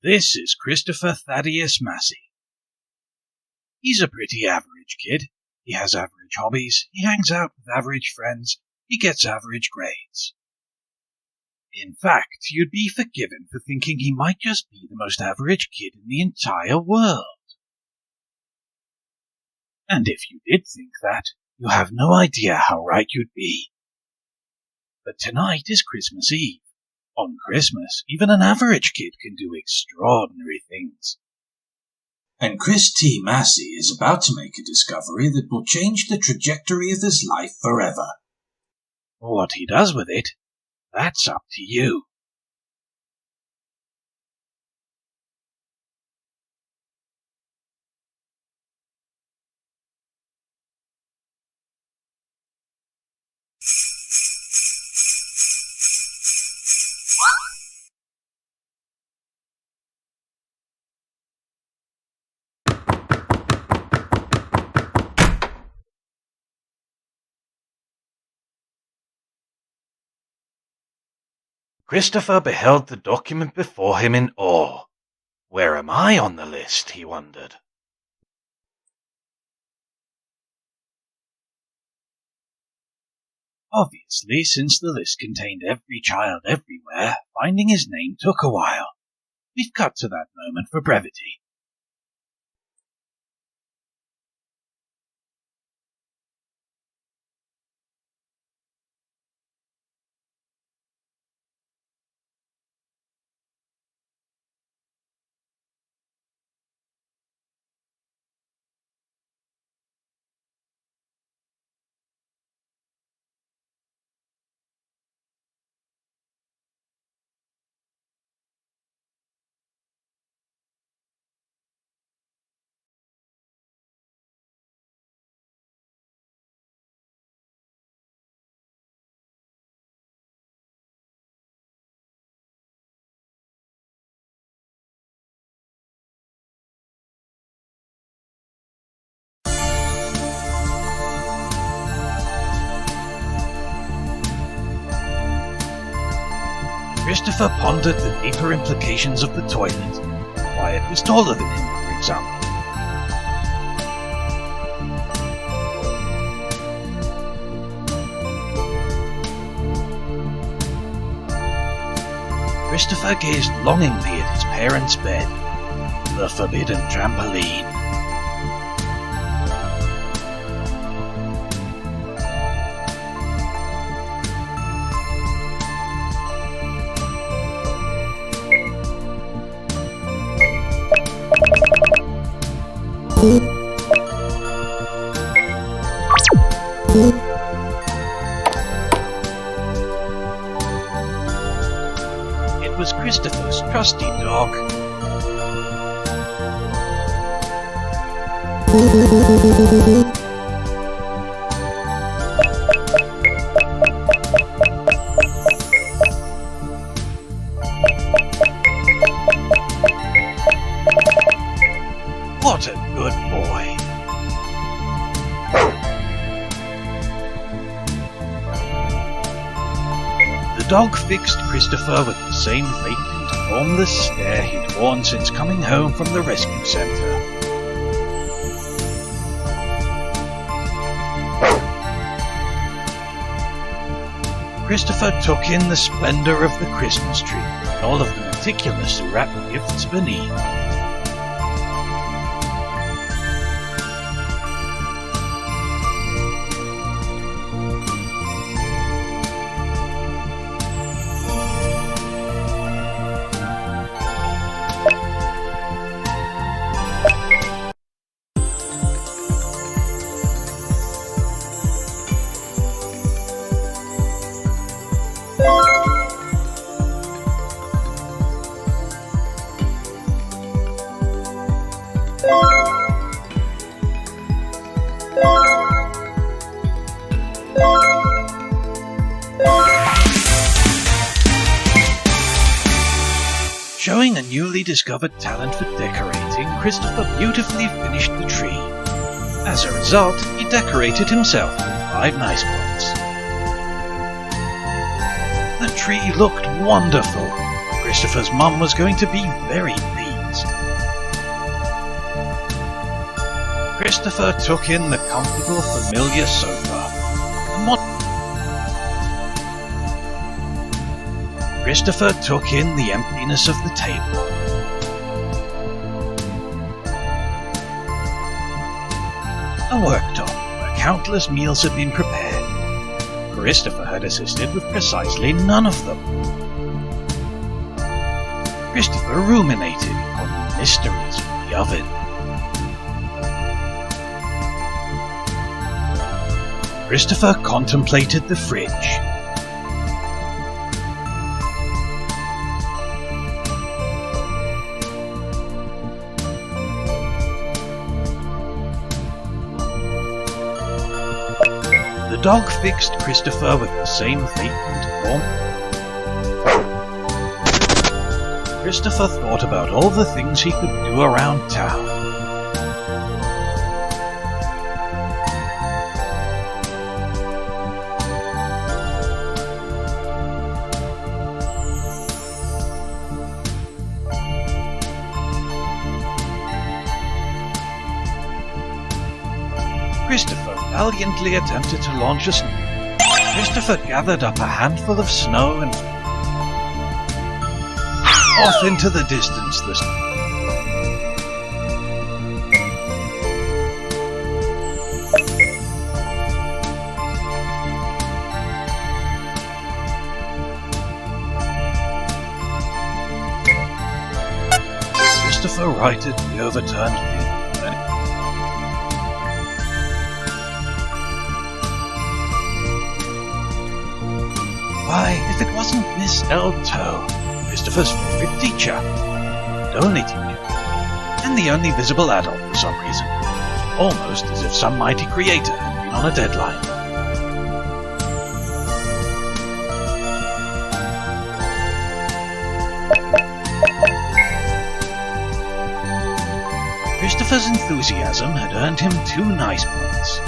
This is Christopher Thaddeus Massey. He's a pretty average kid. He has average hobbies, he hangs out with average friends, he gets average grades. In fact, you'd be forgiven for thinking he might just be the most average kid in the entire world. And if you did think that, you have no idea how right you'd be. But tonight is Christmas Eve. On Christmas, even an average kid can do extraordinary things. And Chris T. Massey is about to make a discovery that will change the trajectory of his life forever. What he does with it, that's up to you. Christopher beheld the document before him in awe. Where am I on the list, he wondered. Obviously, since the list contained every child everywhere, finding his name took a while. We've cut to that moment for brevity. Christopher pondered the deeper implications of the toilet. Wyatt was taller than him, for example. Christopher gazed longingly at his parents' bed. The forbidden trampoline. It was Christopher's trusty dog. What a good boy. The dog fixed Christopher with the same vacant, formless stare he'd worn since coming home from the rescue center. Christopher took in the splendor of the Christmas tree and all of the meticulously wrapped gifts beneath. Showing a newly discovered talent for decorating, Christopher beautifully finished the tree. As a result, he decorated himself with 5 nice points. tree looked wonderful. Christopher's mum was going to be very pleased. Christopher took in the comfortable, familiar sofa. Christopher took in the emptiness of the table. A worktop where countless meals had been prepared. Christopher had assisted with precisely none of them. Christopher ruminated on the mysteries of the oven. Christopher contemplated the fridge. The dog fixed Christopher with the same fate and warmth. Christopher thought about all the things he could do around town. Christopher valiantly attempted to launch a snow. Christopher gathered up a handful of snow and off into the distance the Christopher righted the overturned bin. Why, if it wasn't Miss Elto, Christopher's favourite teacher, the only teacher, and the only visible adult for some reason, almost as if some mighty creator had been on a deadline. Christopher's enthusiasm had earned him 2 nice points.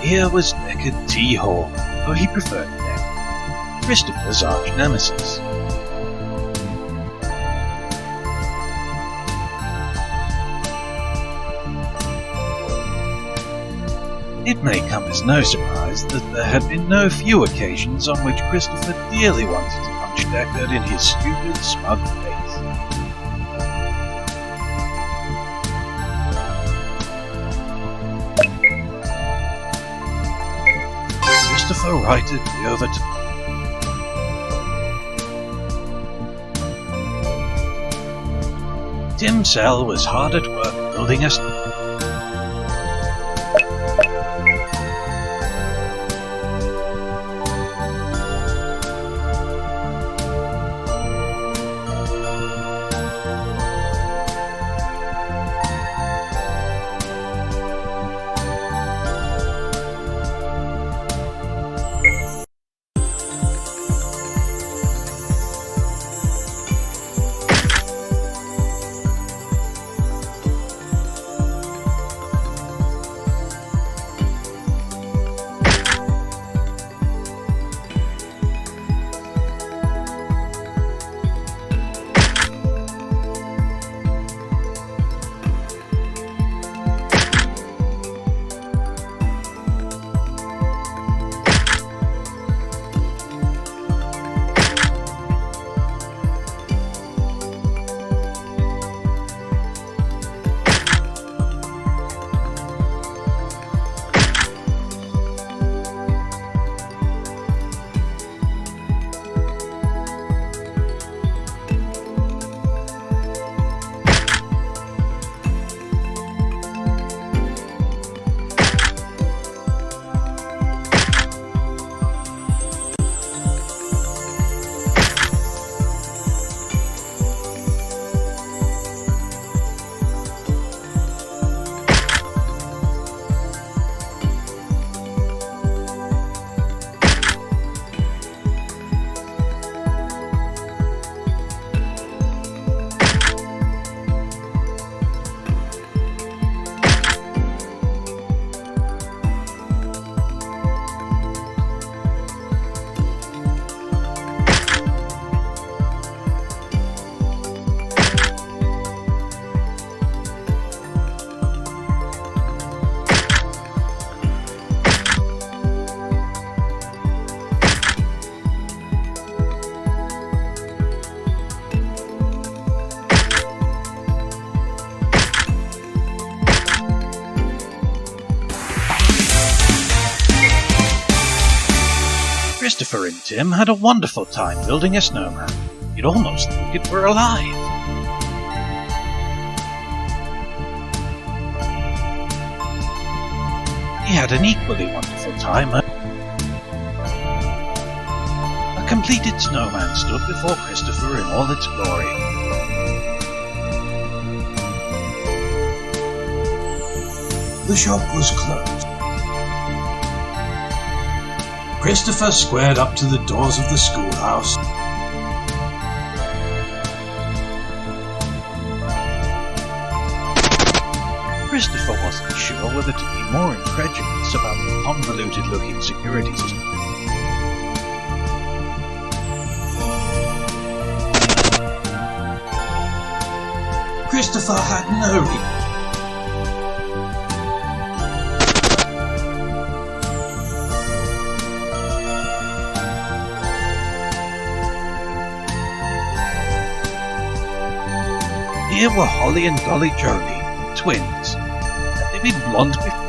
Here was Deckard T. Hall, though he preferred Deck, Christopher's arch nemesis. It may come as no surprise that there had been no few occasions on which Christopher dearly wanted to punch Deckard in his stupid, smug face. Christopher righted the overtime. Tim Sell was hard at work building a Christopher and Tim had a wonderful time building a snowman. You'd almost think it were alive. He had an equally wonderful time. A completed snowman stood before Christopher in all its glory. The shop was closed. Christopher squared up to the doors of the schoolhouse. Christopher wasn't sure whether to be more incredulous about the convoluted-looking security system. Christopher had no reason. Here were Holly and Dolly Jolie, twins. Had they been blonde before?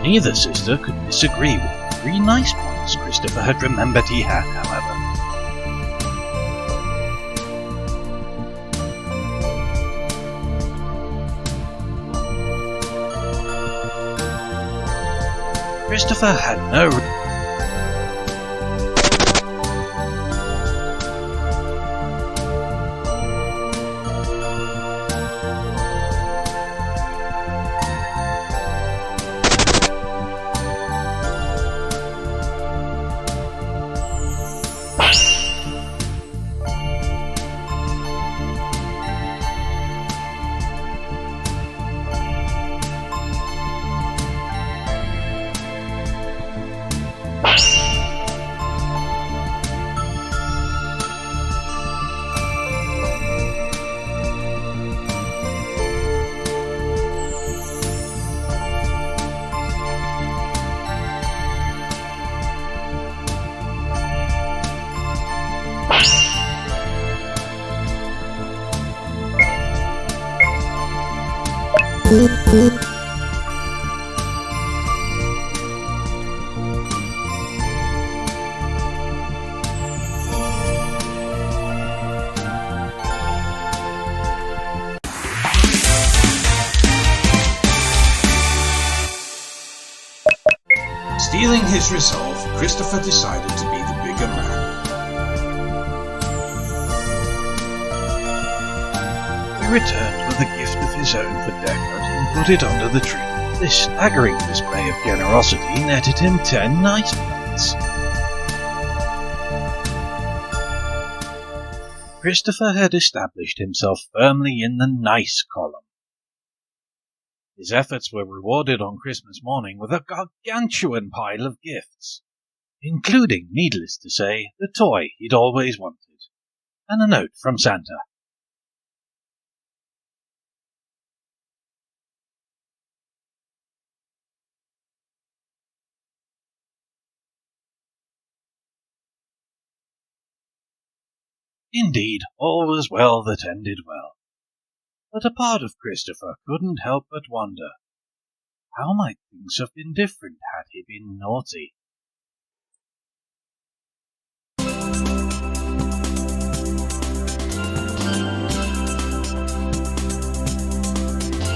Neither sister could disagree with the 3 nice points Christopher had remembered he had, however. Christopher had no In his resolve, Christopher decided to be the bigger man. He returned with a gift of his own for Deckard and put it under the tree. This staggering display of generosity netted him 10 nice points. Christopher had established himself firmly in the nice column. His efforts were rewarded on Christmas morning with a gargantuan pile of gifts, including, needless to say, the toy he'd always wanted, and a note from Santa. Indeed, all was well that ended well. But a part of Christopher couldn't help but wonder, how might things have been different had he been naughty?